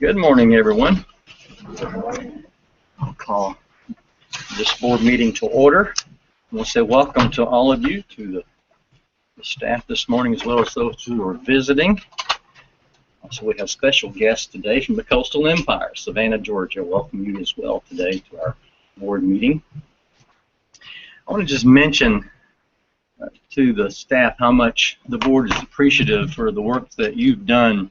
Good morning, everyone. I'll call this board meeting to order. I want to say welcome to all of you, to the staff this morning, as well as those who are visiting. Also, we have special guests today from the Coastal Empire, Savannah, Georgia. Welcome you as well today to our board meeting. I want to just mention to the staff how much the board is appreciative for the work that you've done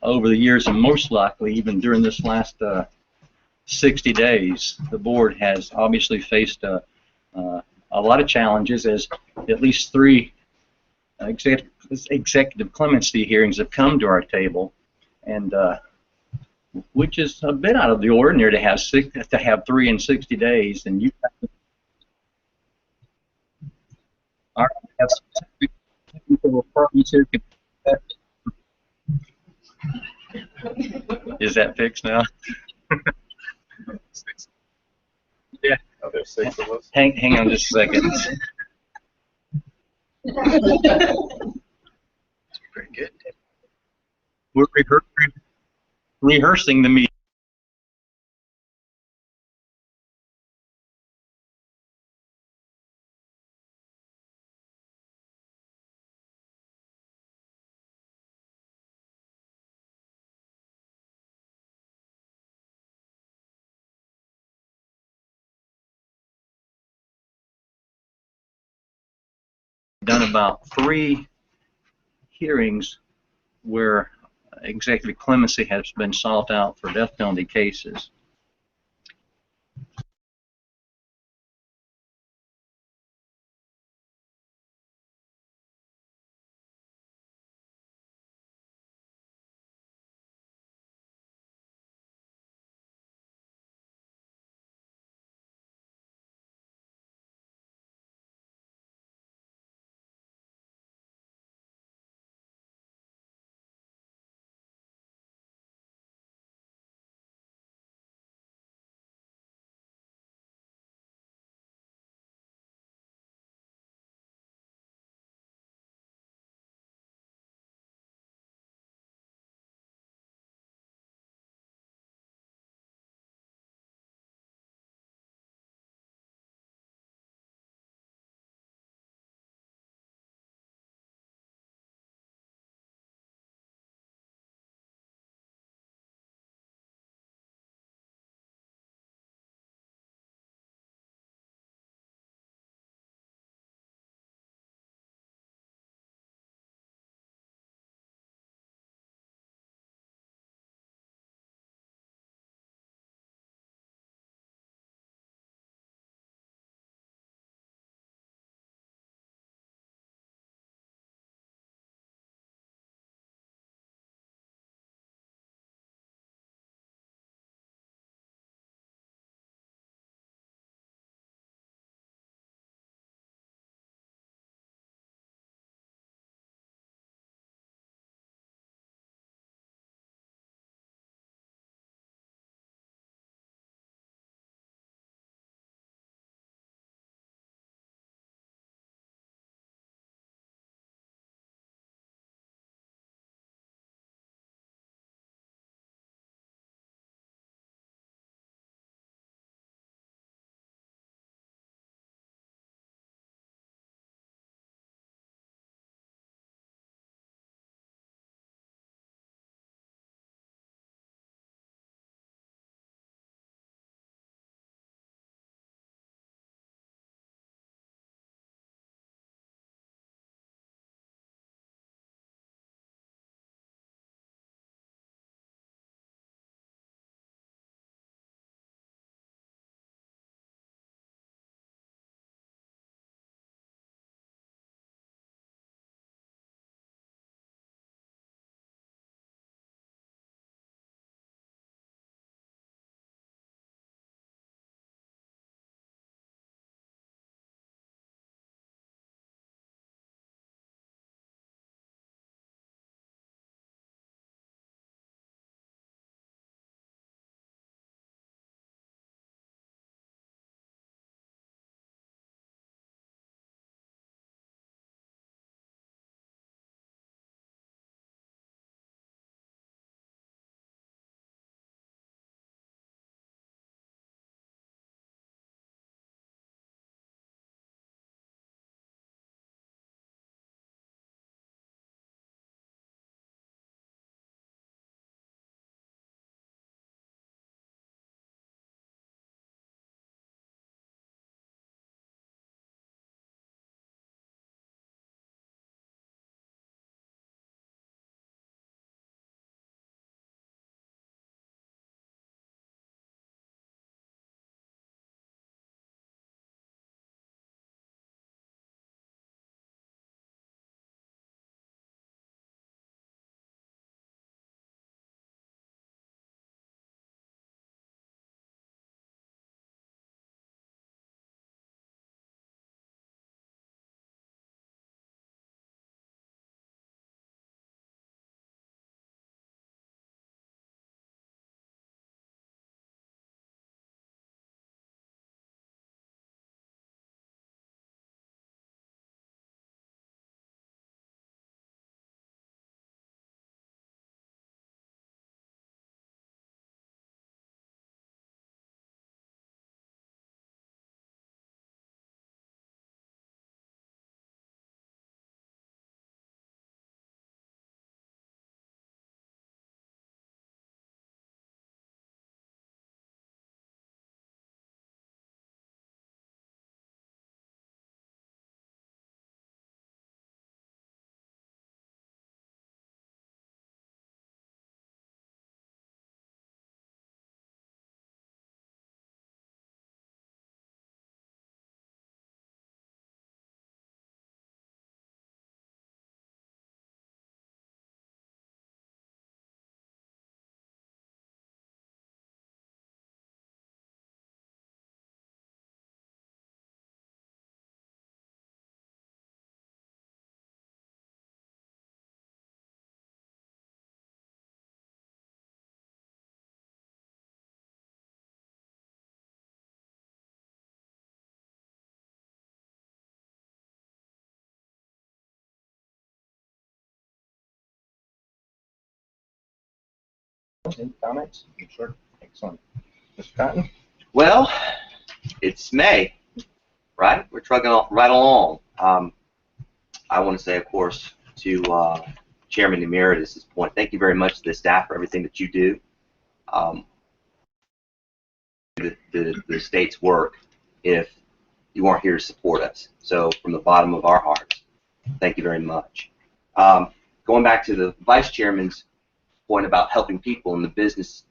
over the years, and most likely even during this last 60 days. The board has obviously faced a lot of challenges, as at least 3 executive clemency hearings have come to our table, and which is a bit out of the ordinary to have 3 in 60 days. And you have technical problems here. Is that fixed now? Yeah. Oh, there's 6 of us. Hang on just a second. Pretty good. We're rehearsing the meeting. Done about 3 hearings where executive clemency has been sought out for death penalty cases. Any comments? Sure. Excellent. Mr. Cotton? Well, it's May, right? We're trucking right along. I want to say, of course, to Chairman Emeritus's point, thank you very much to the staff for everything that you do. The state's work if you weren't here to support us. So from the bottom of our hearts, thank you very much. Going back to the Vice Chairman's point about helping people in the business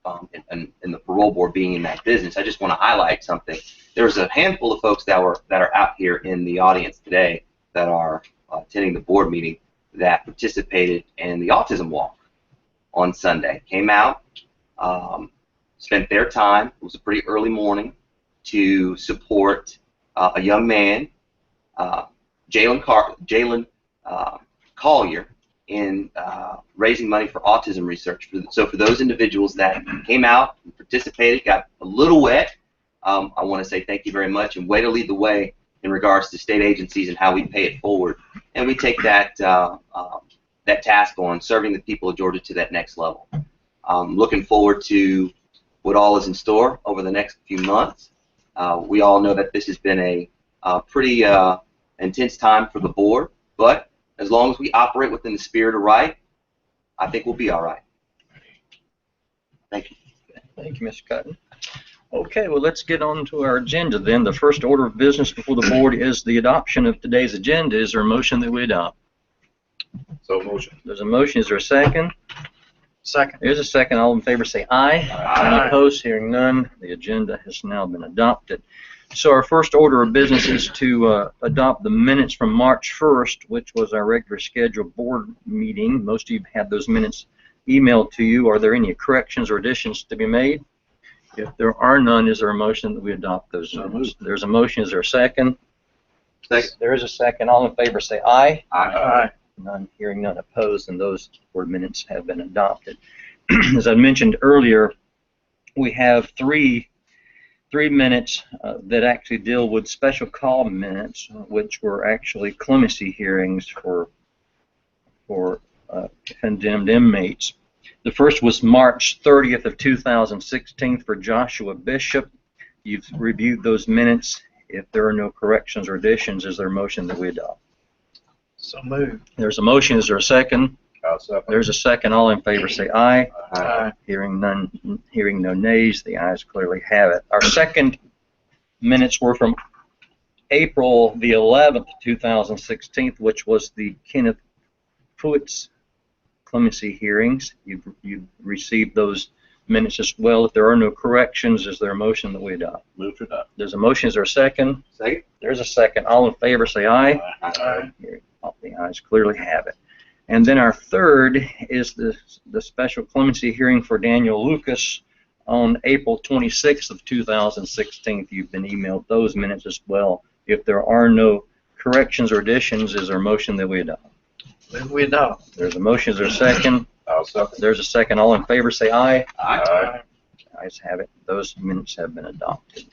and the parole board being in that business, I just want to highlight something. There's a handful of folks that are out here in the audience today that are attending the board meeting that participated in the autism walk on Sunday. Came out, spent their time. It was a pretty early morning to support a young man, Jalen Collier, in raising money for autism research. So for those individuals that came out and participated, got a little wet, I want to say thank you very much, and way to lead the way in regards to state agencies and how we pay it forward. And we take that that task on, serving the people of Georgia to that next level. Looking forward to what all is in store over the next few months. We all know that this has been a pretty intense time for the board, but as long as we operate within the spirit of right, I think we'll be all right. Thank you. Thank you, Mr. Cotton. Okay, well, let's get on to our agenda then. The first order of business before the board is the adoption of today's agenda. Is there a motion that we adopt? So motion. There's a motion. Is there a second? Second. There's a second. All in favor say aye. Aye. Any opposed? Hearing none, the agenda has now been adopted. So our first order of business is to adopt the minutes from March 1st, which was our regular scheduled board meeting. Most of you had those minutes emailed to you. Are there any corrections or additions to be made? If there are none, is there a motion that we adopt those minutes? There's a motion. Is there a second? Second. There is a second. All in favor say aye. Aye. None, hearing none opposed, and those board minutes have been adopted. As I mentioned earlier, we have three minutes that actually deal with special call minutes, which were actually clemency hearings for condemned inmates. The first was March 30th of 2016 for Joshua Bishop. You've reviewed those minutes. If there are no corrections or additions, is there a motion that we adopt? So moved. There's a motion. Is there a second? I'll second. There's a second. All in favor say aye. Aye. Hearing no nays, the ayes clearly have it. Our second minutes were from April the 11th, 2016, which was the Kenneth Pruitt's clemency hearings. You've received those minutes as well. If there are no corrections, is there a motion that we adopt? Move to adopt. There's a motion. Is there a second? Second. There's a second. All in favor say aye. Aye. The ayes clearly have it. And then our third is the special clemency hearing for Daniel Lucas on April 26th of 2016. You've been emailed those minutes as well. If there are no corrections or additions, is there a motion that we adopt? Move we adopt. There's a motion. Is there a second? I'll second. There's a second. All in favor say aye. Aye. Ayes have it. Those minutes have been adopted.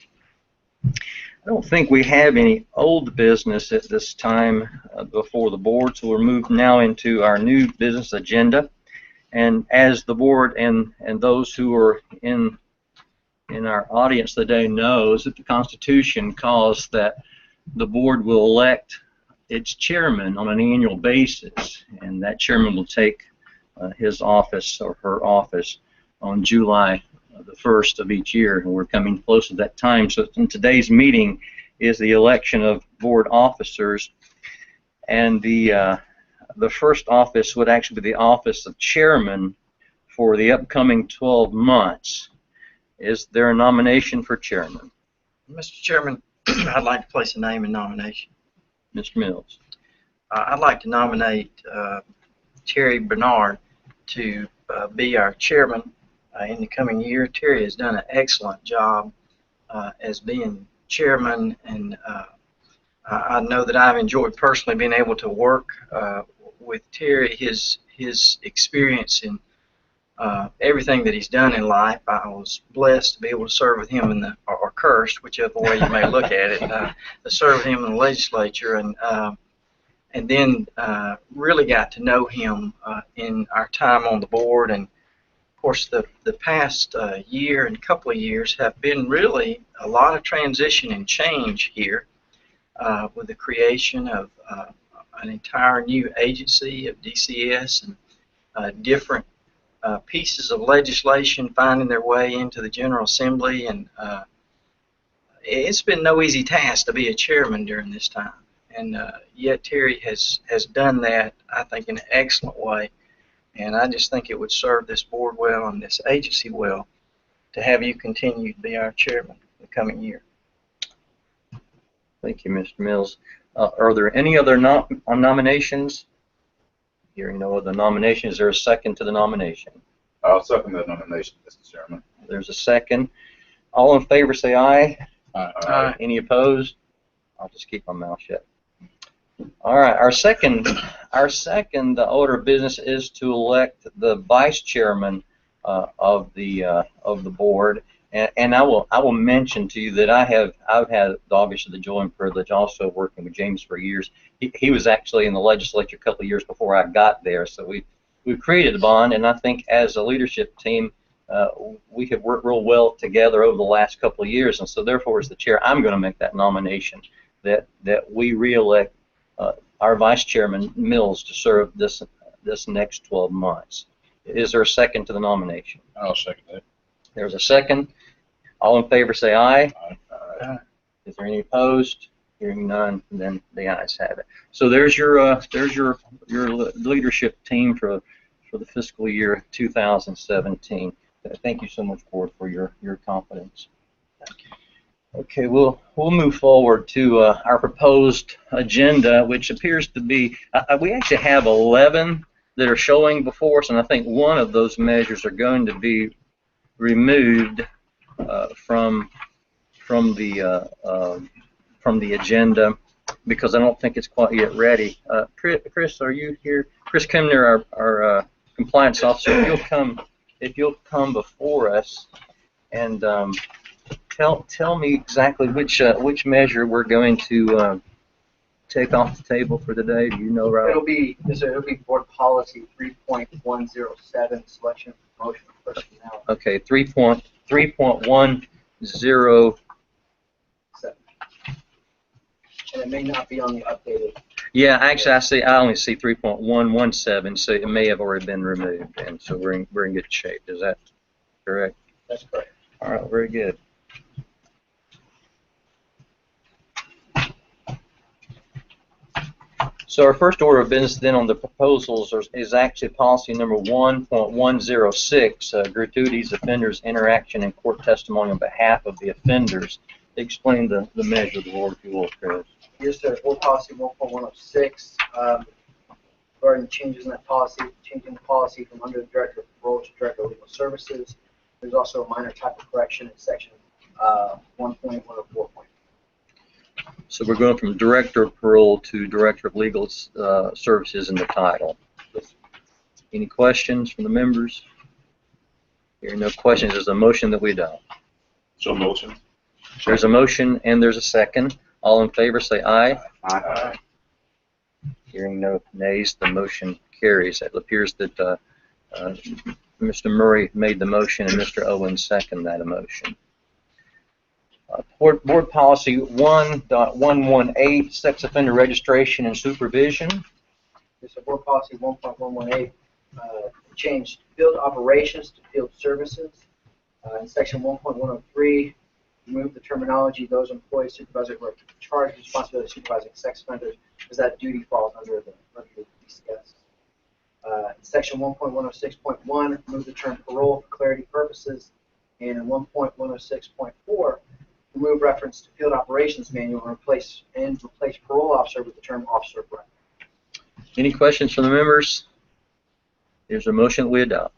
I don't think we have any old business at this time before the board, so we're moved now into our new business agenda. And as the board and those who are in our audience today knows, that the Constitution calls that the board will elect its chairman on an annual basis, and that chairman will take his office or her office on July the 1st of each year, and we're coming close to that time. So in today's meeting is the election of board officers, and the first office would actually be the office of chairman for the upcoming 12 months. Is there a nomination for chairman? Mr. Chairman, I'd like to place a name in nomination. Mr. Mills. I'd like to nominate Terry Bernard to be our chairman in the coming year. Terry has done an excellent job as being chairman, and I know that I've enjoyed personally being able to work with Terry. His experience in everything that he's done in life. I was blessed to be able to serve with him or cursed, whichever way you may look at it, to serve him in the legislature, and then really got to know him in our time on the board. And of course, the past year and couple of years have been really a lot of transition and change here with the creation of an entire new agency of DCS and different pieces of legislation finding their way into the General Assembly. And it's been no easy task to be a chairman during this time. And yet Terry has done that, I think, in an excellent way. And I just think it would serve this board well and this agency well to have you continue to be our chairman the coming year. Thank you, Mr. Mills. Are there any other nominations? Hearing no other nominations, is there a second to the nomination? I'll second that nomination, Mr. Chairman. There's a second. All in favor say aye. Aye. Any opposed? I'll just keep my mouth shut. All right, our second order of business is to elect the vice chairman of the board, and I will mention to you that I've had obviously the joy and privilege also working with James for years. He was actually in the legislature a couple of years before I got there, so we've created a bond, and I think as a leadership team we have worked real well together over the last couple of years, and so therefore as the chair I'm going to make that nomination that we re-elect our Vice Chairman Mills to serve this next 12 months. Is there a second to the nomination? I'll second that. There's a second. All in favor say aye. Aye. Is there any opposed? Hearing none, then the ayes have it. So there's your leadership team for the fiscal year 2017. Thank you so much, Board, for your confidence. Thank you. Okay, we'll move forward to our proposed agenda, which appears to be, we actually have 11 that are showing before us, and I think one of those measures are going to be removed from the agenda because I don't think it's quite yet ready. Chris, are you here? Chris Kemner, our compliance officer, if you'll come before us and tell me exactly which measure we're going to take off the table for today. Do you know, Rob? It'll be board policy 3.107, selection of promotion of personnel. Okay, 3.107. And it may not be on the updated. Yeah, actually, I only see 3.117, so it may have already been removed, and so we're in good shape. Is that correct? That's correct. All right, very good. So our first order of business then on the proposals is actually policy number 1.106, gratuities, offenders, interaction, and court testimony on behalf of the offenders. Explain the measure of the board, if you will, Chris. Yes, sir. Board policy 1.106, regarding the changes in that policy, changing the policy from under the Director of Parole to Director of Legal Services. There's also a minor type of correction in section 1.104. So we're going from Director of Parole to Director of Legal Services in the title. Any questions from the members? Hearing no questions, there's a motion that we adopt. So motion. There's a motion and there's a second. All in favor say aye. Aye. Hearing no nays, the motion carries. It appears that Mr. Murray made the motion and Mr. Owens seconded that motion. Board policy 1.118, sex offender registration and supervision. Yes, sir. Board policy 1.118, changed field operations to field services. In section 1.103, remove the terminology those employees, supervisors who are charged with responsibility of supervising sex offenders, as that duty falls under the DCS. In section 1.106.1, remove the term parole for clarity purposes, and in 1.106.4, remove reference to field operations manual and replace parole officer with the term officer of record. Any questions from the members? There's a motion that we adopt.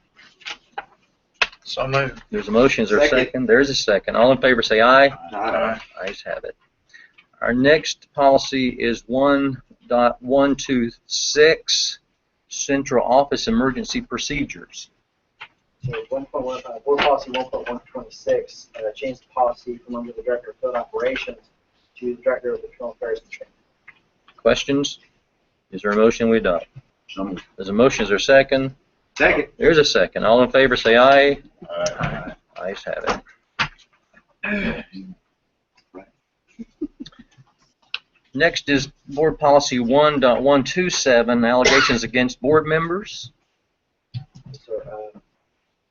So moved. There's a motion. Is there a Second. second? There's a second. All in favor say aye. Aye. Ayes have it. Our next policy is 1.126, Central Office Emergency Procedures. So 1.1, board policy 1.126, changed the policy from under the Director of Field Operations to the Director of Internal Affairs and Training. Questions? Is there a motion we adopt? So moved. There's a motion. Is there a second? Second. There's a second. All in favor, say aye. Aye. Ayes have it. Next is Board Policy 1.127, allegations against board members. So,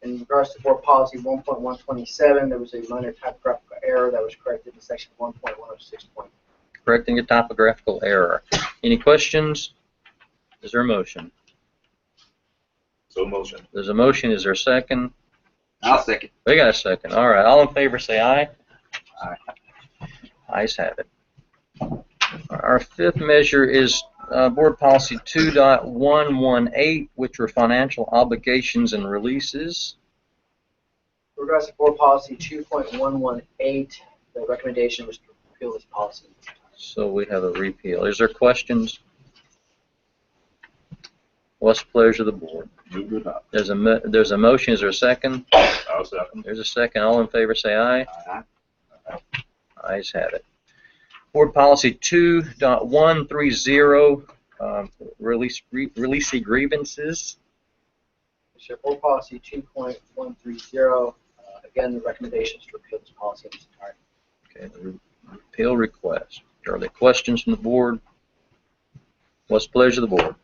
in regards to Board Policy 1.127, there was a minor typographical error that was corrected in Section 1.106. Correcting a typographical error. Any questions? Is there a motion? So motion. There's a motion. Is there a second? I'll second. We got a second. All right. All in favor, say aye. Aye. Ayes have it. Our fifth measure is Board Policy 2.118, which are financial obligations and releases. In regards to Board Policy 2.118, the recommendation was to repeal this policy. So we have a repeal. Is there questions? What's the pleasure of the board? Move it up. There's a motion. Is there a second? I'll second. There's a second. All in favor, say aye. Aye. Ayes have it. Board Policy 2.130, releasing grievances. So Board Policy 2.130, again, the recommendation is to repeal this policy in its entirety. Okay, the repeal request. Are there questions from the board? What's the pleasure of the board?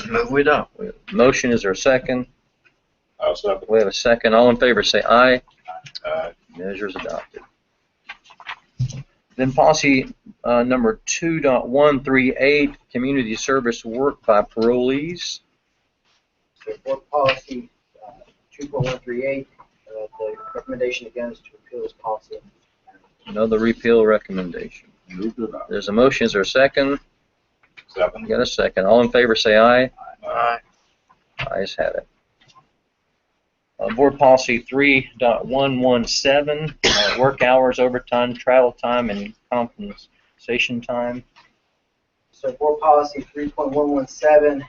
Move we adopt. We have a motion. Is there a second? I'll second. We have a second. All in favor, say aye. Aye. Measure is adopted. Then policy number 2.138, community service work by parolees. So Board Policy 2.138, the recommendation again is to repeal this policy. Another repeal recommendation. Move it up. There's a motion. Is there a second? Second. Got a second. All in favor, say aye. Aye. Ayes have it. Board Policy 3.117, work hours, overtime, travel time, and compensation time. So Board Policy 3.117,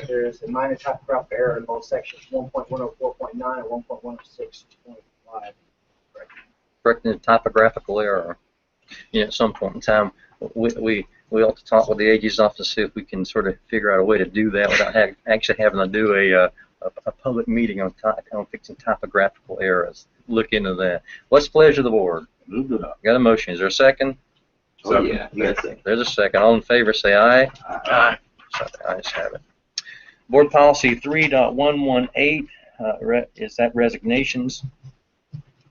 there's a minor typographical error in both sections 1.104.9 and 1.106.5. Correcting the typographical error. You know, at some point in time, we ought to talk with the AG's office to see if we can sort of figure out a way to do that without actually having to do a public meeting on fixing typographical errors. Look into that. What's the pleasure of the board? Move it up. Got a motion. Is there a second? Oh, yeah. You got a second. There's a second. All in favor, say aye. Aye. Ayes have it. Board Policy 3.118, is that resignations?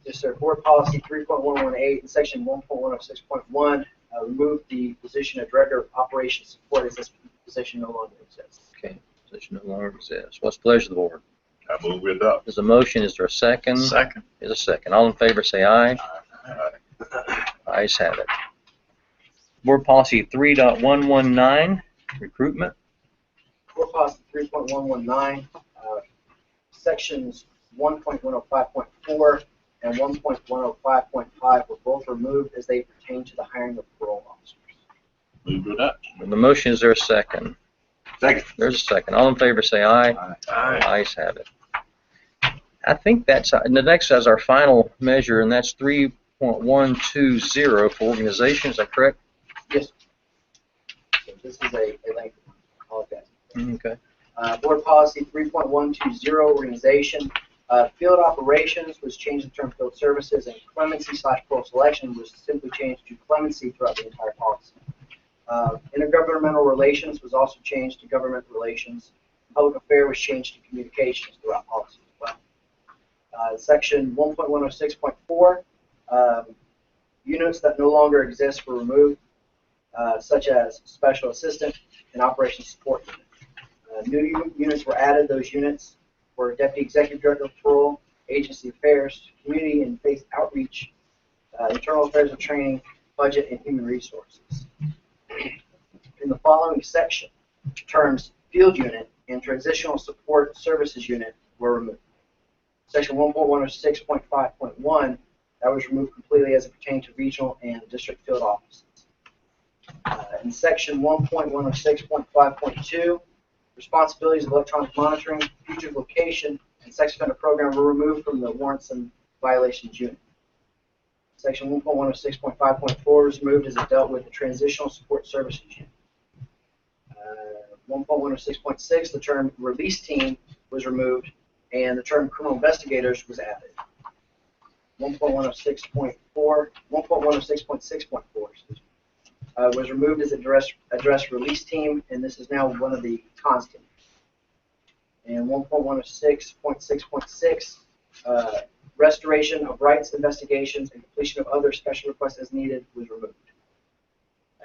Yes, sir. Board Policy 3.118, in Section 1.106.1, remove the position of Director of Operations Support as this position no longer exists. Okay, position no longer exists. What's the pleasure of the board? I move it up. There's a motion. Is there a second? Second. There's a second. All in favor, say aye. Aye. Ayes have it. Board Policy 3.119, recruitment. Board Policy 3.119, Sections 1.105.4 and 1.105.5 were both removed as they pertain to the hiring of parole officers. Move it up. The motion, is there a second? Second. There's a second. All in favor, say aye. Aye. Ayes have it. I think that's, and the next is our final measure, and that's 3.120 for organization. Is that correct? Yes. So this is a lengthy one. I apologize. Okay. Board Policy 3.120, organization. Field operations was changed to term field services, and clemency/parole selection was simply changed to clemency throughout the entire policy. Intergovernmental relations was also changed to government relations. Public affairs was changed to communications throughout policy as well. Section 1.106.4, units that no longer exist were removed, such as special assistant and operations support unit. New units were added. Those units were Deputy Executive Director of Parole, Agency Affairs, Community and Faith Outreach, Internal Affairs and Training, Budget, and Human Resources. In the following section, terms Field Unit and Transitional Support Services Unit were removed. Section 1.106.5.1, that was removed completely as it pertained to regional and district field offices. In Section 1.106.5.2, responsibilities of electronic monitoring, future location, and sex offender program were removed from the warrants and violations unit. Section 1.106.5.4 was removed as it dealt with the transitional support services unit. 1.106.6, the term release team was removed, and the term criminal investigators was added. 1.106.6.4 was removed as address release team, and this is now one of the constants. And 1.106.6.6, restoration of rights investigations and completion of other special requests as needed was removed.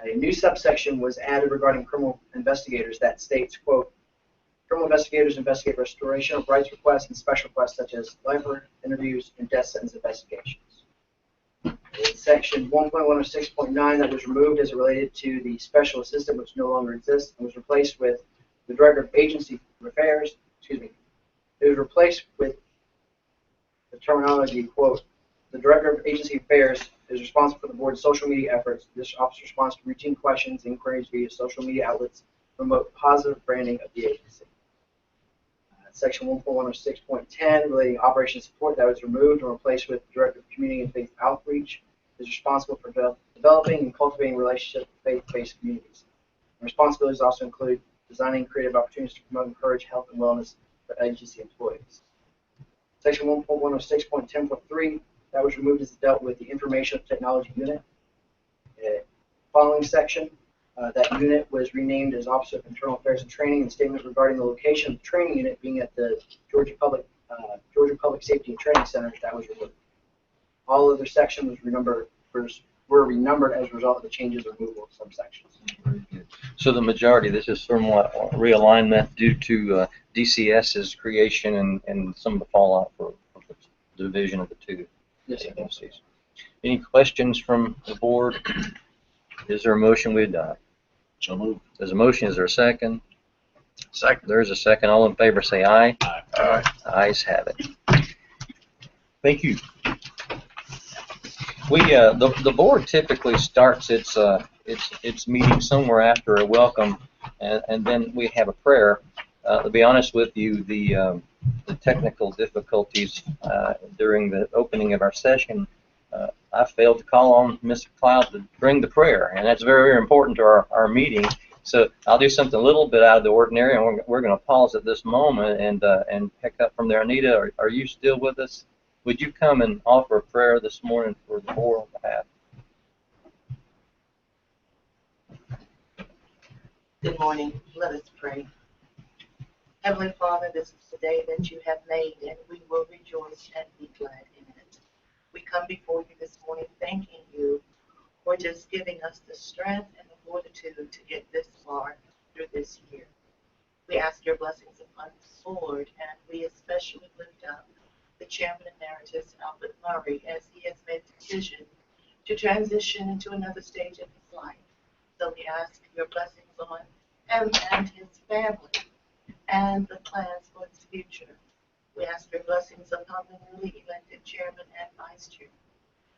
A new subsection was added regarding criminal investigators that states, quote, criminal investigators investigate restoration of rights requests and special requests such as life interviews and death sentence investigations. In section 1.106.9 that was removed as it related to the special assistant, which no longer exists, and was replaced with the director of agency affairs, it was replaced with the terminology, quote, the director of agency affairs is responsible for the board's social media efforts. This officer responds to routine questions, inquiries via social media outlets, promote positive branding of the agency. Section 1.106.10 relating operation support that was removed and replaced with Director of Community and Faith Outreach is responsible for developing and cultivating relationships with faith-based communities. And responsibilities also include designing creative opportunities to promote and encourage health and wellness for agency employees. Section 1.106.10.3 that was removed as it dealt with the Information Technology Unit. Following section, that unit was renamed as Office of Internal Affairs and Training, and statement regarding the location of the training unit being at the Georgia Public Safety and Training Center that was removed. All other sections were renumbered as a result of the changes or removal of some sections. So the majority, this is somewhat realignment due to DCS's creation and some of the fallout for the division of the two agencies. Any questions from the board? Is there a motion we adopt? So moved. There's a motion. Is there a second? Second. There's a second. All in favor say aye. Aye. Ayes have it. Thank you. The board typically starts its meeting somewhere after a welcome, and then we have a prayer. To be honest with you, the technical difficulties during the opening of our session, I failed to call on Mr. Cloud to bring the prayer, and that's very, very important to our meeting. So I'll do something a little bit out of the ordinary, and we're going to pause at this moment and pick up from there. Anita, are you still with us? Would you come and offer a prayer this morning for the board on behalf? Good morning. Let us pray. Heavenly Father, this is the day that you have made, and we will rejoice and be glad in it. We come before you this morning thanking you for just giving us the strength and the fortitude to get this far through this year. We ask your blessings upon the board, and we especially lift up the Chairman Emeritus, Albert Murray, as he has made the decision to transition into another stage of his life. So we ask your blessings on him and his family and the plans for his future. We ask your blessings upon the newly elected chairman and vice chairman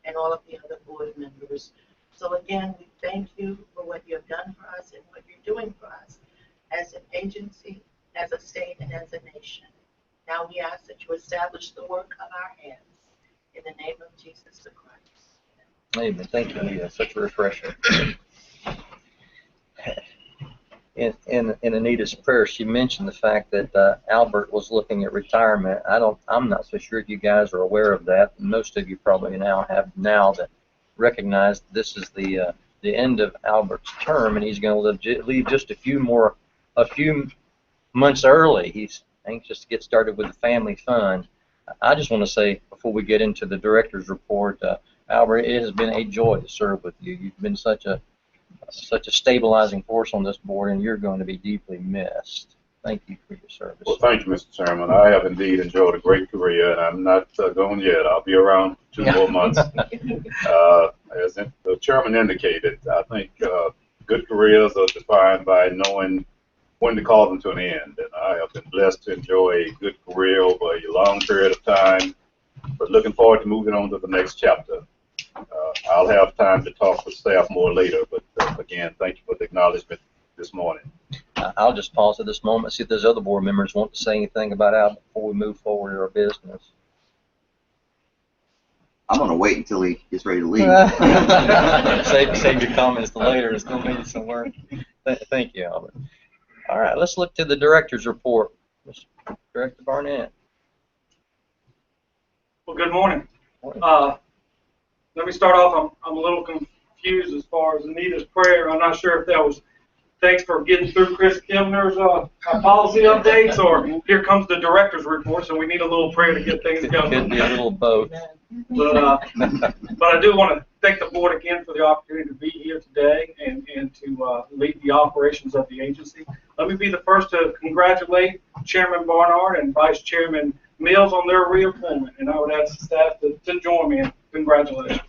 and all of the other board members. So again, we thank you for what you have done for us and what you're doing for us as an agency, as a state, and as a nation. Now we ask that you establish the work of our hands in the name of Jesus the Christ. Amen. Thank you, Anita. Such a refresher. In Anita's prayer, she mentioned the fact that Albert was looking at retirement. I'm not so sure if you guys are aware of that. Most of you probably have that recognize this is the end of Albert's term, and he's going to leave just a few months early. He's anxious to get started with the family fund. I just want to say before we get into the director's report, Albert, it has been a joy to serve with you. You've been such a stabilizing force on this board, and you're going to be deeply missed. Thank you for your service. Well, thank you, Mr. Chairman. I have indeed enjoyed a great career, and I'm not going yet. I'll be around 2 more months. As the chairman indicated, I think good careers are defined by knowing when to call them to an end. And I have been blessed to enjoy a good career over a long period of time, but looking forward to moving on to the next chapter. I'll have time to talk with staff more later, but again, thank you for the acknowledgement this morning. I'll just pause at this moment, see if those other board members want to say anything about Albert before we move forward in our business. I'm going to wait until he gets ready to leave. Save your comments to later. It's going to be somewhere. Thank you, Albert. All right, let's look to the director's report. Director Barnett. Well, good morning. Morning. Let me start off. I'm a little confused as far as Anita's prayer. I'm not sure if that was thanks for getting through Chris Kimner's policy updates, or here comes the director's report, so we need a little prayer to get things Could going. be a little both. But I do want to thank the board again for the opportunity to be here today and to lead the operations of the agency. Let me be the first to congratulate Chairman Barnard and Vice Chairman Mills on their reappointment, and I would ask the staff to join me in congratulations.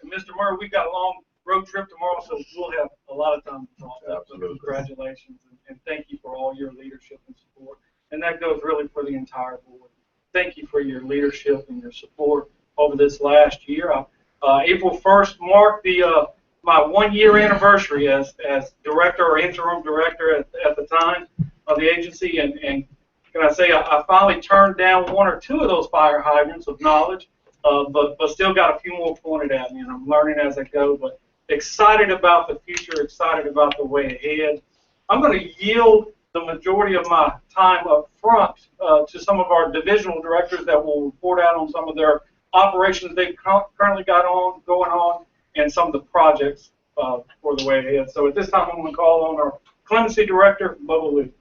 And Mr. Murray, we've got a long road trip tomorrow, so we'll have a lot of time to talk. Absolutely. So congratulations, and thank you for all your leadership and support. And that goes really for the entire board. Thank you for your leadership and your support over this last year. April 1st marked my 1-year anniversary as director or interim director at the time of the agency, and can I say I finally turned down 1 or 2 of those fire hydrants of knowledge, but still got a few more pointed at me, and I'm learning as I go. But excited about the future, excited about the way ahead. I'm going to yield the majority of my time up front to some of our divisional directors that will report out on some of their operations they've currently got going on, and some of the projects for the way ahead. So at this time, I'm going to call on our clemency director, Bubba Lee.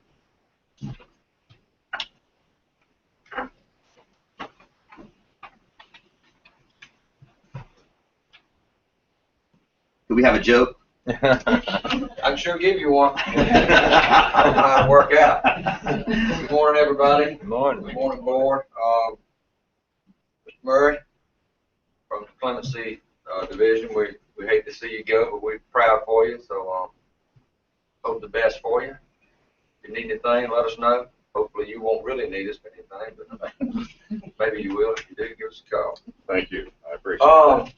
Do we have a joke? I can sure give you one. I don't know how to work out. Good morning, everybody. Good morning. Good morning, board. Mr. Murray, from the Clemency Division, we hate to see you go, but we're proud for you, so hope the best for you. If you need anything, let us know. Hopefully you won't really need us for anything, but maybe you will. If you do, give us a call. Thank you. I appreciate that.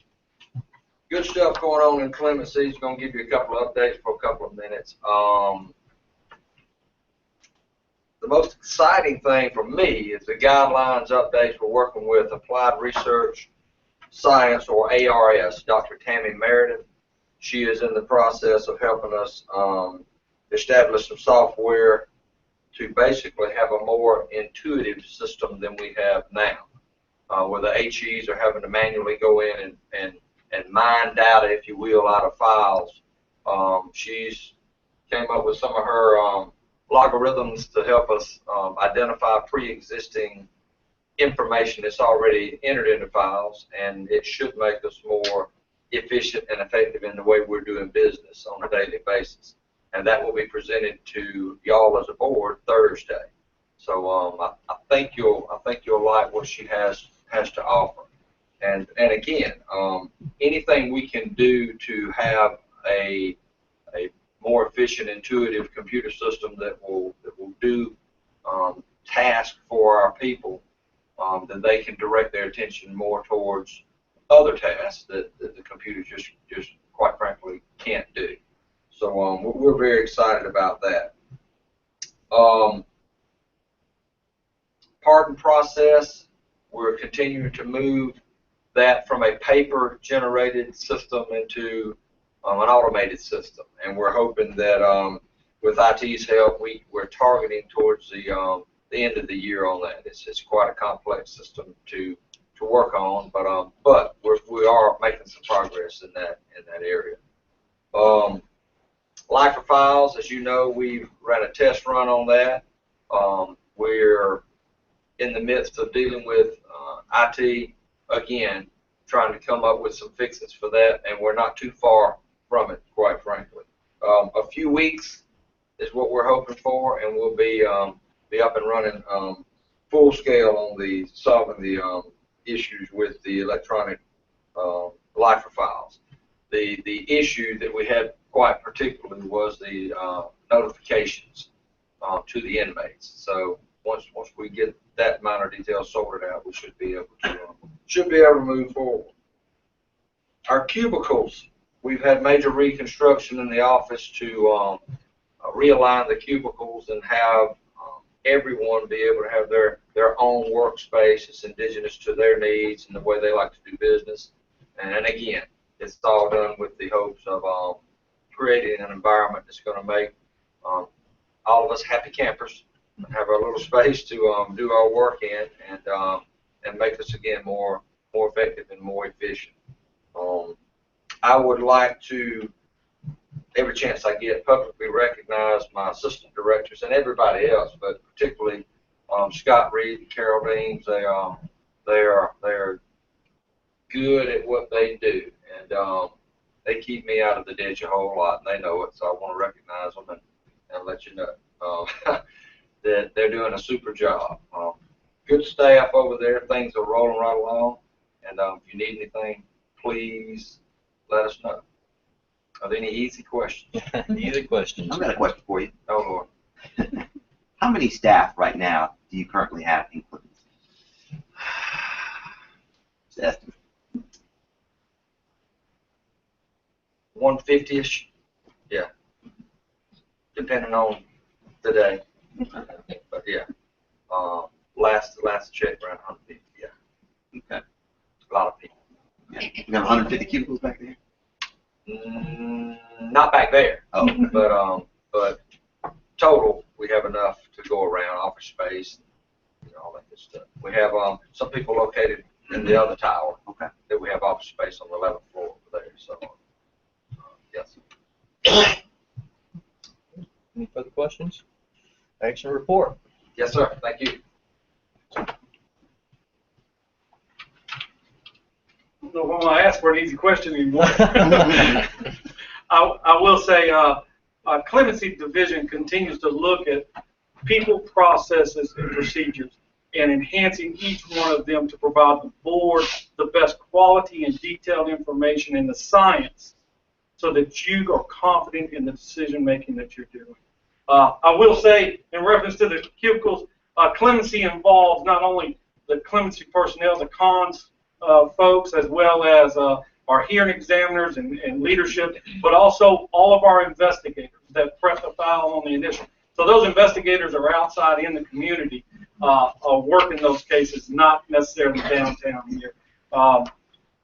Good stuff going on in Clemency. He's going to give you a couple of updates for a couple of minutes. The most exciting thing for me is the guidelines updates. We're working with Applied Research Science, or ARS, Dr. Tammy Meredith. She is in the process of helping us establish some software to basically have a more intuitive system than we have now, where the HEs are having to manually go in and mine data, if you will, out of files. She's came up with some of her logarithms to help us identify pre-existing information that's already entered into files, and it should make us more efficient and effective in the way we're doing business on a daily basis. And that will be presented to y'all as a board Thursday. So I think you'll like what she has to offer. And again, anything we can do to have a more efficient, intuitive computer system that will do tasks for our people, then they can direct their attention more towards other tasks that the computers just quite frankly can't do. So we're very excited about that. Pardon process, we're continuing to move that from a paper-generated system into an automated system, and we're hoping that with IT's help, we're targeting towards the end of the year on that. It's quite a complex system to work on, but we are making some progress in that area. Lifer Files, as you know, we've ran a test run on that. We're in the midst of dealing with IT again, trying to come up with some fixes for that, and we're not too far from it, quite frankly. A few weeks is what we're hoping for, and we'll be up and running full scale on solving the issues with the electronic Lifer Files. The issue that we had quite particularly was the notifications to the inmates. So once we get that minor detail sorted out, we should be able to move forward. Our cubicles, we've had major reconstruction in the office to realign the cubicles and have everyone be able to have their own workspace. It's indigenous to their needs and the way they like to do business. And again, it's all done with the hopes of creating an environment that's going to make all of us happy campers, have our little space to do our work in, and make us again more effective and more efficient. I would like to, every chance I get, publicly recognize my assistant directors and everybody else, but particularly Scott Reed and Carol Deans. They are good at what they do, and they keep me out of the ditch a whole lot, and they know it, so I want to recognize them and let you know that they're doing a super job. Good staff over there. Things are rolling right along, and if you need anything, please let us know. Are there any easy questions? Easy questions. I've got a question for you. Oh, Lord. How many staff right now do you currently have in Clinton? Just estimate. 150-ish, yeah, depending on the day. But yeah, last check around 150. Yeah. Okay. A lot of people. Yeah. You have 150 cubicles back there? Not back there. Oh. But total, we have enough to go around, office space, all that good stuff. We have some people located in the other tower. Okay. That we have office space on the 11th floor over there. So, yes. Any further questions? Action report. Yes, sir. Thank you. No one will ask for an easy question anymore. I will say Clemency Division continues to look at people, processes, and procedures and enhancing each one of them to provide the board the best quality and detailed information in the science so that you are confident in the decision making that you're doing. I will say, in reference to the cubicles, Clemency involves not only the Clemency personnel, the cons folks, as well as our hearing examiners and leadership, but also all of our investigators that press the file on the initial. So those investigators are outside in the community working those cases, not necessarily downtown here.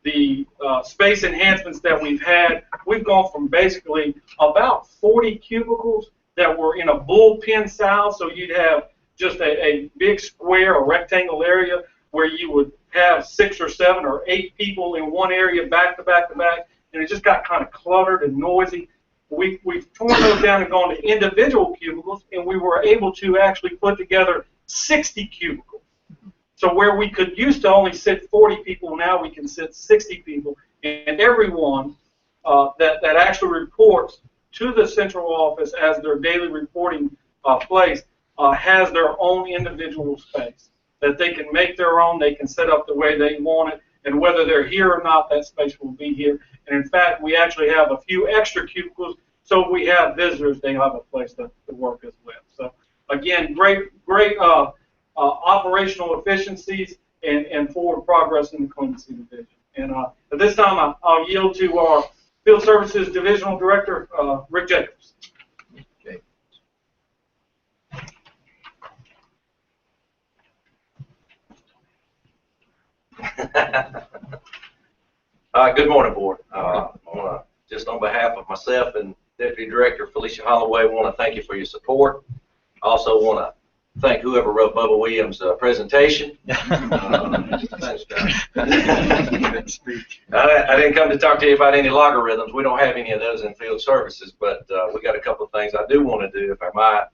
The space enhancements that we've had, we've gone from basically about 40 cubicles that were in a bullpen style, so you'd have just a big square, a rectangle area where you would have 6 or 7 or 8 people in one area back to back to back, and it just got kind of cluttered and noisy. We've torn those down and gone to individual cubicles, and we were able to actually put together 60 cubicles. So where we could used to only sit 40 people, now we can sit 60 people, and everyone that actually reports to the central office as their daily reporting place has their own individual space that they can make their own, they can set up the way they want it, and whether they're here or not, that space will be here. And in fact, we actually have a few extra cubicles, so if we have visitors, they have a place to work as well. So again, great operational efficiencies and forward progress in the Clemency Division. And at this time, I'll yield to our Field Services Divisional Director, Rick Jacobs. Okay. Good morning, Board. Just on behalf of myself and Deputy Director Felicia Holloway, want to thank you for your support. I also want to thank whoever wrote Bubba Williams' presentation. Thanks, guys. I didn't come to talk to you about any logarithms. We don't have any of those in field services, but we got a couple of things I do want to do, if I might.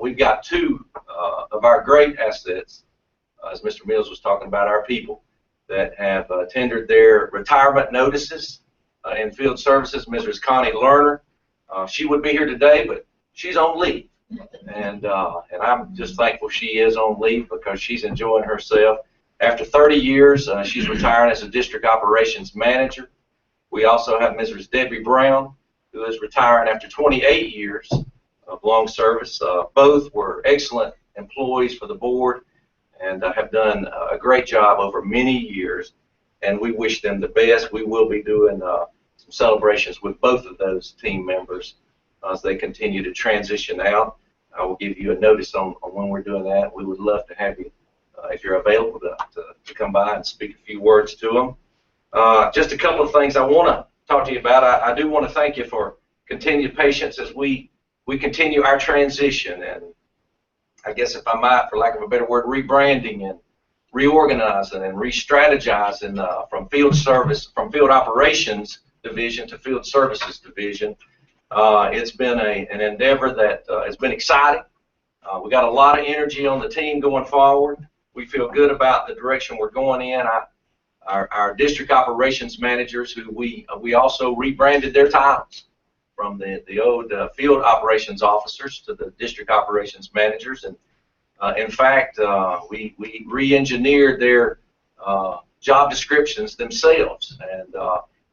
We've got 2 of our great assets, as Mr. Mills was talking about, our people that have tendered their retirement notices in field services. Mrs. Connie Lerner, she would be here today, but she's on leave. And I'm just thankful she is on leave because she's enjoying herself. After 30 years, she's retiring as a district operations manager. We also have Mrs. Debbie Brown, who is retiring after 28 years of long service. Both were excellent employees for the board and have done a great job over many years, and we wish them the best. We will be doing some celebrations with both of those team members as they continue to transition out. I will give you a notice on when we're doing that. We would love to have you, if you're available, to come by and speak a few words to them. Just a couple of things I want to talk to you about. I do want to thank you for continued patience as we continue our transition, and I guess if I might, for lack of a better word, rebranding and reorganizing and re-strategizing from field operations division to field services division. It's been an endeavor that has been exciting. We got a lot of energy on the team going forward. We feel good about the direction we're going in. Our district operations managers, who we also rebranded their titles from the old field operations officers to the district operations managers, and in fact, we re-engineered their job descriptions themselves, and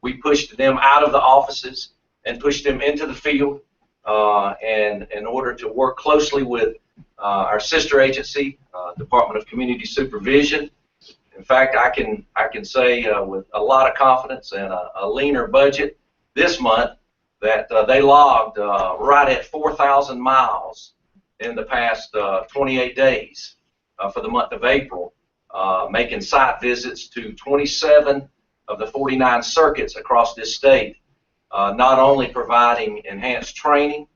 we pushed them out of the offices and pushed them into the field, and in order to work closely with our sister agency, Department of Community Supervision. In fact, I can say with a lot of confidence and a leaner budget this month that they logged right at 4,000 miles in the past 28 days for the month of April, making site visits to 27 of the 49 circuits across this state, not only providing enhanced training,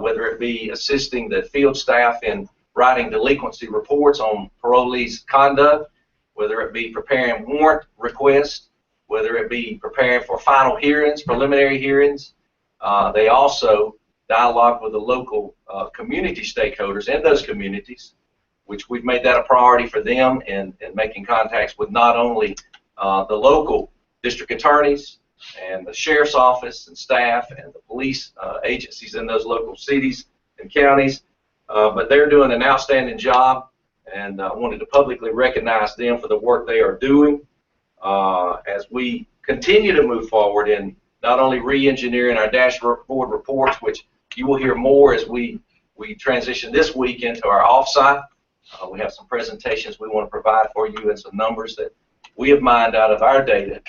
whether it be assisting the field staff in writing delinquency reports on parolees' conduct, whether it be preparing warrant requests, whether it be preparing for final hearings, preliminary hearings. They also dialogue with the local community stakeholders in those communities, which we've made that a priority for them in making contacts with not only the local district attorneys and the sheriff's office and staff and the police agencies in those local cities and counties, but they're doing an outstanding job, and I wanted to publicly recognize them for the work they are doing as we continue to move forward in not only re-engineering our dashboard reports, which you will hear more as we transition this week into our offsite. We have some presentations we want to provide for you and some numbers that we have mined out of our data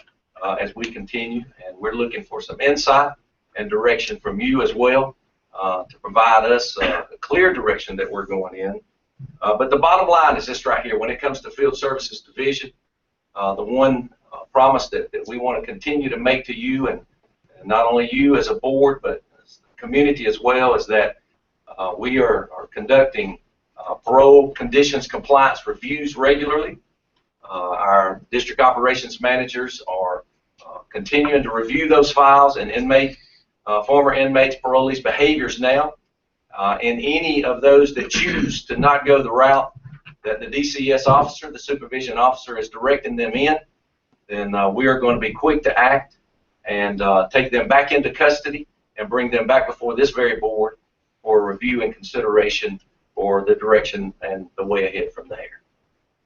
as we continue, and we're looking for some insight and direction from you as well to provide us a clear direction that we're going in. But the bottom line is this right here: when it comes to Field Services Division, the one promise that we want to continue to make to you, and not only you as a board, but as the community as well, is that we are conducting parole conditions compliance reviews regularly. Our district operations managers are continuing to review those files and former inmates, parolees' behaviors now. And any of those that choose to not go the route that the DCS officer, the supervision officer, is directing them in, then we are going to be quick to act and take them back into custody and bring them back before this very board for review and consideration for the direction and the way ahead from there.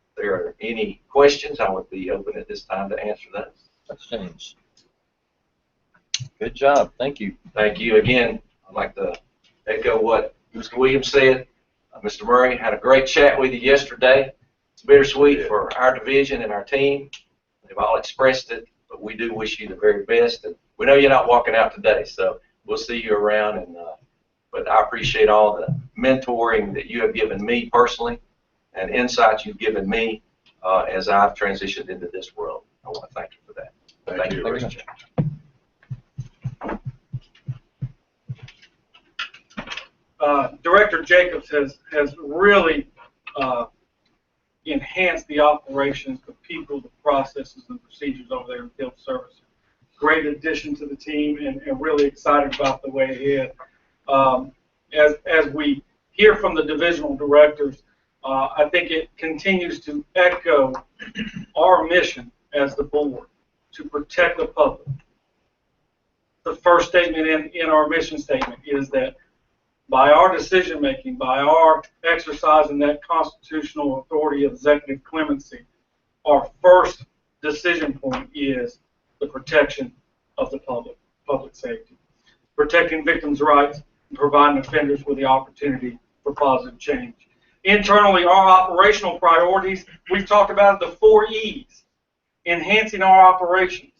If there are any questions, I would be open at this time to answer those. That's James. Good job. Thank you. Thank you again. I'd like to echo what Mr. Williams said. Mr. Murray, had a great chat with you yesterday. It's bittersweet for our division and our team. They've all expressed it, but we do wish you the very best. And we know you're not walking out today, so we'll see you around. And but I appreciate all the mentoring that you have given me personally and insights you've given me as I've transitioned into this world. I want to thank you for that. Thank you. Very much. Director Jacobs has really enhanced the operations, the people, the processes, and procedures over there in field service. Great addition to the team, and really excited about the way ahead. As we hear from the divisional directors, I think it continues to echo our mission as the board to protect the public. The first statement in our mission statement is that by our decision making, by our exercising that constitutional authority of executive clemency, our first decision point is the protection of the public safety, protecting victims' rights, and providing offenders with the opportunity for positive change. Internally, our operational priorities, we've talked about the 4 E's: enhancing our operations,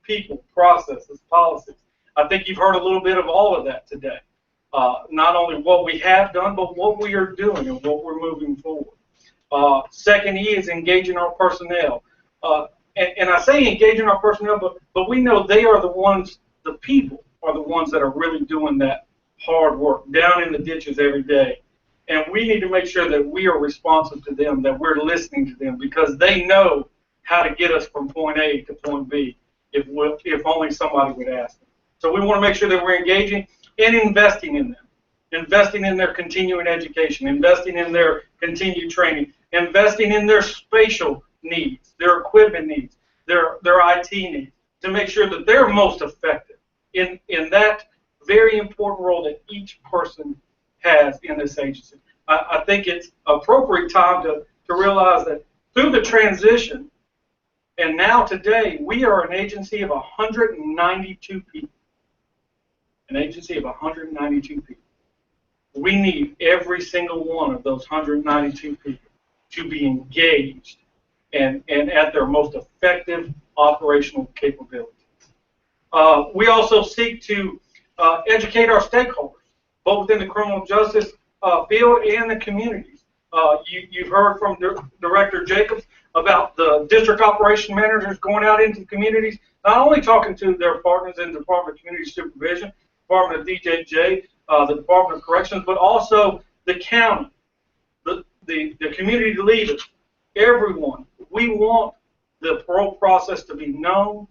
people, processes, policies. I think you've heard a little bit of all of that today. Not only what we have done, but what we are doing and what we're moving forward. Second E is engaging our personnel. and I say engaging our personnel, but we know they are the ones, the people are the ones that are really doing that hard work down in the ditches every day. And we need to make sure that we are responsive to them, that we're listening to them, because they know how to get us from point A to point B if only somebody would ask them. So we want to make sure that we're engaging and investing in them, investing in their continuing education, investing in their continued training, investing in their spatial needs, their equipment needs, their IT needs, to make sure that they're most effective in that very important role that each person has in this agency. I think it's appropriate time to realize that through the transition, and now today, we are an agency of 192 people. An agency of 192 people. We need every single one of those 192 people to be engaged and at their most effective operational capabilities. We also seek to educate our stakeholders, both within the criminal justice field and the communities. You've heard from Director Jacobs about the district operation managers going out into the communities, not only talking to their partners in the Department of Community Supervision, Department of DJJ, the Department of Corrections, but also the county, the community leaders, everyone. We want the parole process to be known,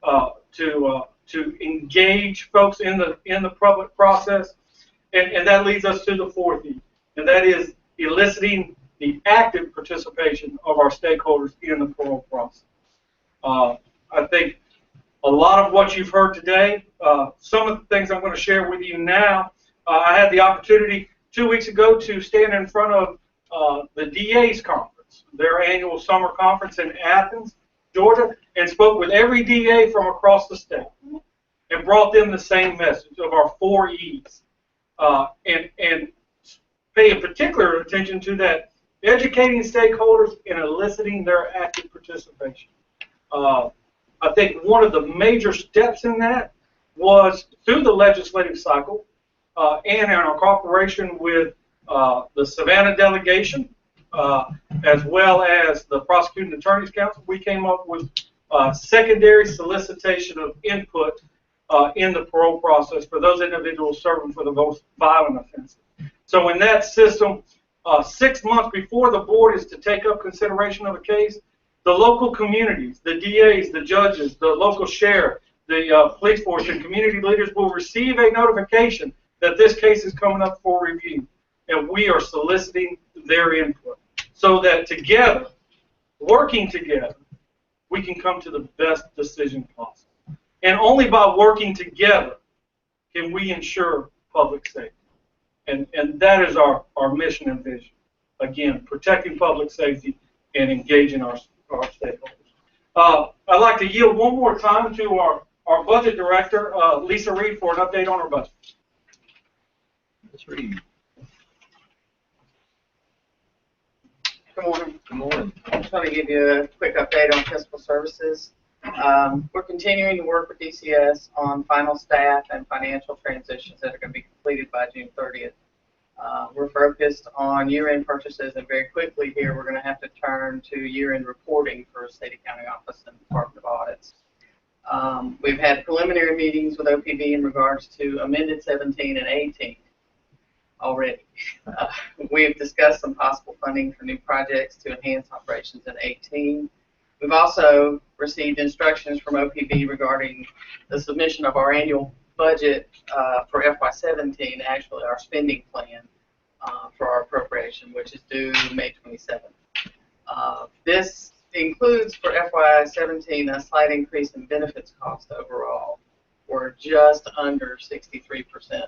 to engage folks in the public process, and that leads us to the fourth E, and that is eliciting the active participation of our stakeholders in the parole process. I think a lot of what you've heard today, some of the things I'm going to share with you now, I had the opportunity 2 weeks ago to stand in front of the DA's conference, their annual summer conference in Athens, Georgia, and spoke with every DA from across the state and brought them the same message of our 4 E's, and paying particular attention to that, educating stakeholders and eliciting their active participation. I think one of the major steps in that was through the legislative cycle and in our cooperation with the Savannah delegation, as well as the Prosecuting Attorneys Council, we came up with secondary solicitation of input in the parole process for those individuals serving for the most violent offenses. So in that system, 6 months before the board is to take up consideration of a case, the local communities, the DAs, the judges, the local sheriff, the police force, and community leaders will receive a notification that this case is coming up for review, and we are soliciting their input so that together, working together, we can come to the best decision possible. And only by working together can we ensure public safety. And that is our mission and vision. Again, protecting public safety and engaging our stakeholders. I'd like to yield one more time to our budget director, Lisa Reed, for an update on our budget. Ms. Reed. Good morning. Good morning. I just want to give you a quick update on fiscal services. We're continuing to work with DCS on final staff and financial transitions that are going to be completed by June 30th. We're focused on year-end purchases, and very quickly here we're going to have to turn to year-end reporting for State Accounting Office and Department of Audits. We've had preliminary meetings with OPB in regards to amended 17 and 18 already. We've discussed some possible funding for new projects to enhance operations in 18. We've also received instructions from OPB regarding the submission of our annual budget for FY17, actually our spending plan for our appropriation, which is due May 27th. This includes for FY17 a slight increase in benefits cost overall. We're just under 63% now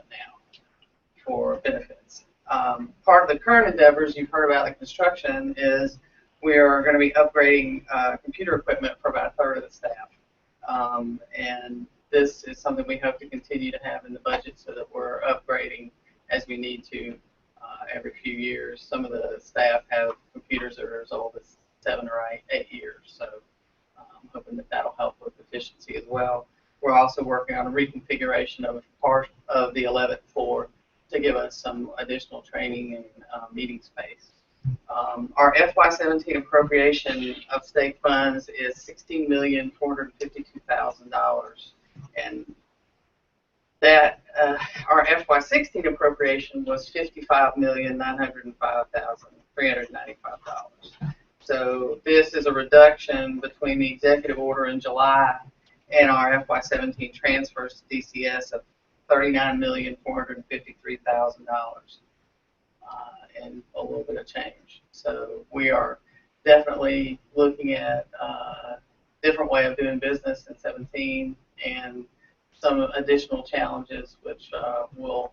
for benefits. Part of the current endeavors you've heard about the construction is we are going to be upgrading computer equipment for about a third of the staff. And this is something we hope to continue to have in the budget so that we're upgrading as we need to every few years. Some of the staff have computers that are as old as 7 or 8 years, so I'm hoping that that'll help with efficiency as well. We're also working on a reconfiguration of part of the 11th floor to give us some additional training and meeting space. Our FY17 appropriation of state funds is $16,452,000, and that our FY16 appropriation was $55,905,395. So this is a reduction between the executive order in July and our FY17 transfers to DCS of $39,453,000 and a little bit of change. So we are definitely looking at a different way of doing business in 17 and some additional challenges which we'll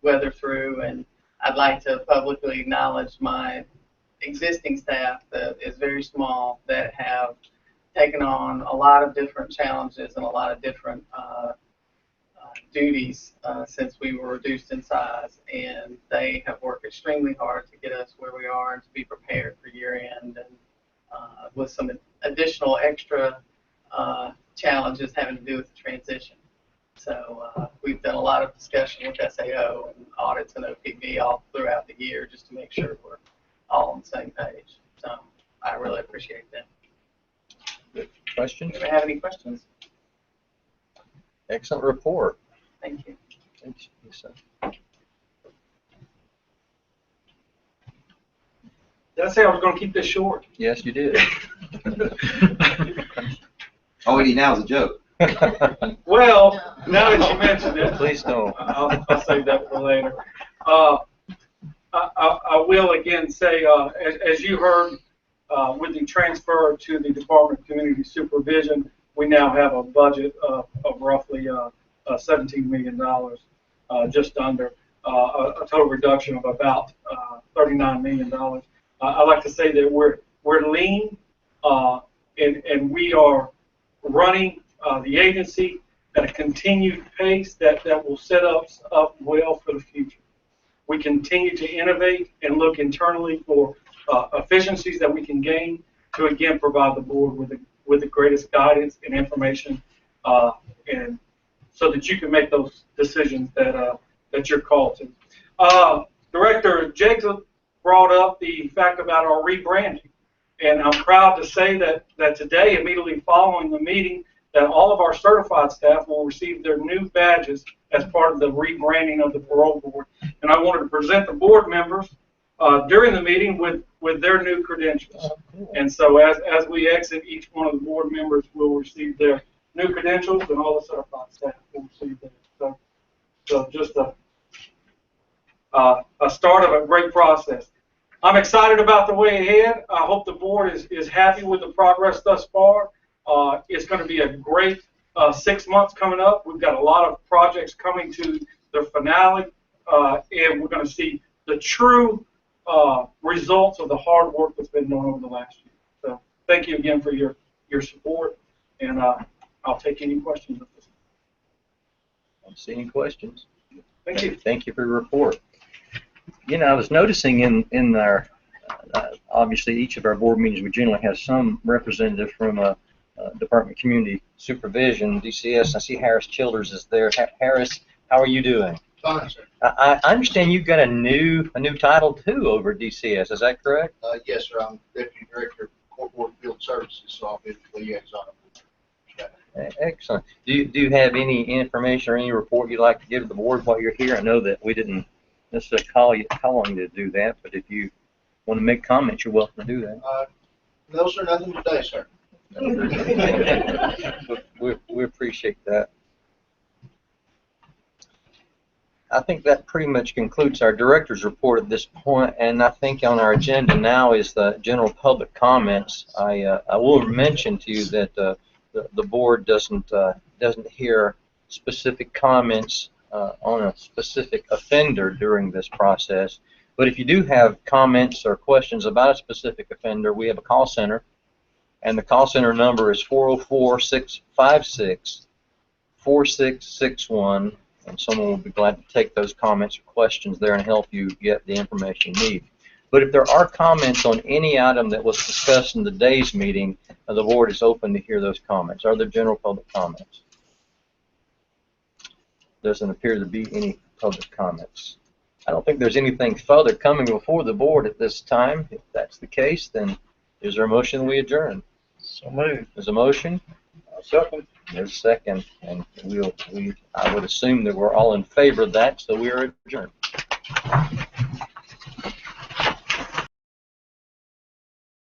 weather through. And I'd like to publicly acknowledge my existing staff that is very small, that have taken on a lot of different challenges and a lot of different duties since we were reduced in size, and they have worked extremely hard to get us where we are and to be prepared for year end, and with some additional extra challenges having to do with the transition. So we've done a lot of discussion with SAO and audits and OPB all throughout the year just to make sure we're all on the same page. So I really appreciate that. Good. Questions? Do you have any questions? Excellent report. Thank you. Thanks, Lisa. Did I say I was going to keep this short? Yes, you did. All we need now is a joke. Well, now that you mentioned it, Please don't. I'll save that for later. I will again say, as you heard, with the transfer to the Department of Community Supervision, we now have a budget of roughly $17 million, just under a total reduction of about $39 million. I like to say that we're lean, and we are running the agency at a continued pace that will set us up well for the future. We continue to innovate and look internally for efficiencies that we can gain to again provide the board with the greatest guidance and information, and so that you can make those decisions that you're called to. Director Jacob brought up the fact about our rebranding, and I'm proud to say that today, immediately following the meeting, that all of our certified staff will receive their new badges as part of the rebranding of the parole board. And I wanted to present the board members during the meeting with their new credentials. And so as we exit, each one of the board members will receive their new credentials, and all the certified staff will receive theirs. So just a start of a great process. I'm excited about the way ahead. I hope the board is happy with the progress thus far. It's going to be a great 6 months coming up. We've got a lot of projects coming to their finale, and we're going to see the true results of the hard work that's been done over the last year. So thank you again for your support, and I'll take any questions at this time. I don't see any questions. Thank you. Thank you for your report. You know, I was noticing in our, obviously each of our board meetings, we generally have some representative from Department of Community Supervision, DCS. I see Harris Childers is there. Harris, how are you doing? Fine, sir. I understand you've got a new title too over at DCS. Is that correct? Yes, sir. I'm Deputy Director of Court Board Field Services, so I'll be the liaison. Excellent. Do you have any information or any report you'd like to give to the board while you're here? I know that we didn't necessarily call on you to do that, but if you want to make comments, you're welcome to do that. No, sir. Nothing today, sir. We appreciate that. I think that pretty much concludes our director's report at this point, and I think on our agenda now is the general public comments. I will mention to you that the board doesn't hear specific comments on a specific offender during this process, but if you do have comments or questions about a specific offender, we have a call center. And the call center number is 404-656-4661, and someone will be glad to take those comments or questions there and help you get the information you need. But if there are comments on any item that was discussed in today's meeting, the board is open to hear those comments. Are there general public comments? Doesn't appear to be any public comments. I don't think there's anything further coming before the board at this time. If that's the case, then is there a motion we adjourn? So moved. There's a motion. Second. There's a second, and I would assume that we're all in favor of that, so we are adjourned.